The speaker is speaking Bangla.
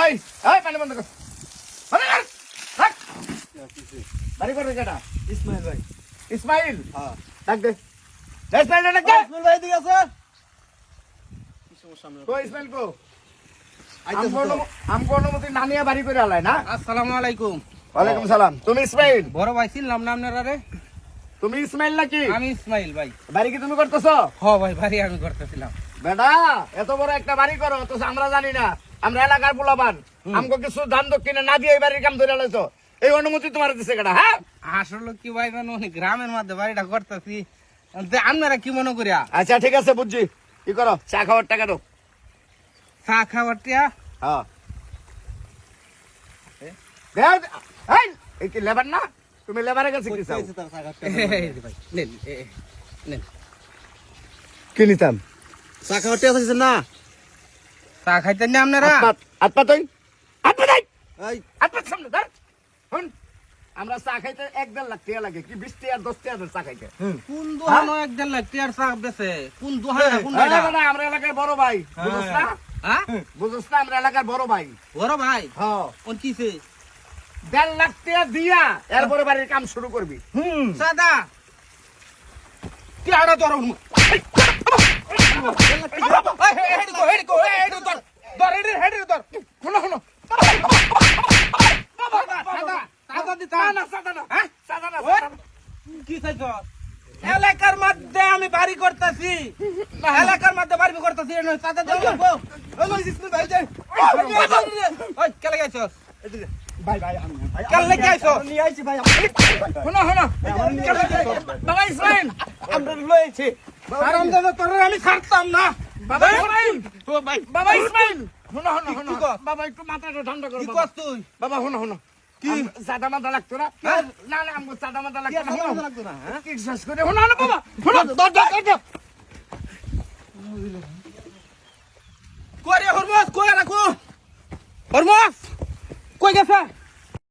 এই এই পানি বন্ধ কর বন্ধ কর থাক বাড়ি করে কেটা ইসমাইল ভাই। ইসমাইল হ্যাঁ। ডাক দে ইসমাইল ডাক দে ইসমাইল ভাই এদিকে আছে। কি সমস্যা আপনার? কো ইসমাইল কো আইতাছে তো। আমগো অনুমতি না নিয়ে বাড়ি করে আলায় না আসসালামু আলাইকুম। ওয়ালাইকুম সালাম তুমি ইসমাইল বড় ভাই ছিলাম না আপনারা রে? তুমি ইসমাইল নাকি আমি ইসমাইল ভাই। বাড়ি কি তুমি করতেছো হ ভাই, বাড়ি আমি করতেছিলাম। বেটা এত বড় একটা বাড়ি করো তো আমরা জানি না আমরা এলাকার পোলাপান আমগো কিছু ধান দক্ষিণে না দিয়ে এই বাড়ির কাম ধরে আলাইছো এই অনুমতি তোমার দিছে কেডা হ্যাঁ আসলে কি ভাই মানে গ্রামের মধ্যে বাড়িটা করতেছি, আপনারা কি মনে করিয়া? আচ্ছা ঠিক আছে বুঝছি কি করো চা খাওয়ার টাকা দাও চা খাবার টিয়া? হ্যাঁ দেও, এই, এই কি লেবার না তুমি লেবারের কাছে কি চাও কইছে তার সাগারটা। এই যে ভাই, নেন, নেন। কি নিতাম চা খাওয়াতে আছে না? চা খাইতেন না আপনারা? আটপা তুই আটপা তাই এই আটপা সামনে ধর শুন আমরা চা খাইতে 1-1.5 লাখ টাকা লাগে কি 20 টাকা 10 টাকা চা খাইতে কোন দোহানো 1.5 লাখ টিয়ার চা বেছে? কোন দোহানো কোন আরে ভাইটা? না, আমরা এলাকার বড় ভাই বুঝছ না হ্যাঁ? বুঝছ না আমরা এলাকার বড় ভাই বড় ভাই হ্যাঁ কোন কিছে? 1.5 লাখ টাকা দিয়া এরপরে বাড়ির কাম শুরু করবি সাদা টিয়াড়া তোর এলাকার মধ্যে আমি বাড়ি করতেছি, এলাকার মধ্যে বাড়ি করতেছি। কেলে গেছস? ভাই ভাই আমি ভাই কেলে গেছস? নিয়ে আইছি ভাই। শোনো শোনো বাবা ইসমাইল আমরা লয়েছি। আরাম দাদা তোর আমি ছাড়তাম না। বাবা ইসমাইল ও ভাই, বাবা ইসমাইল শোনো শোনো শোনো কি কর? বাবা একটু মাথাটা ঠান্ডা করো কি বাবা। কস তুই? বাবা শোনো শোনো কি সাদা মাথা লাগতো না না না আমগো সাদা মাথা কি লাগতো আর না ভালো শোনো। লাগতো না, হ্যাঁ? কি শেষ করে শোনো না বাবা শোনো দরজা কই রে হরমস, কই রাখো হরমস, কই গেছে?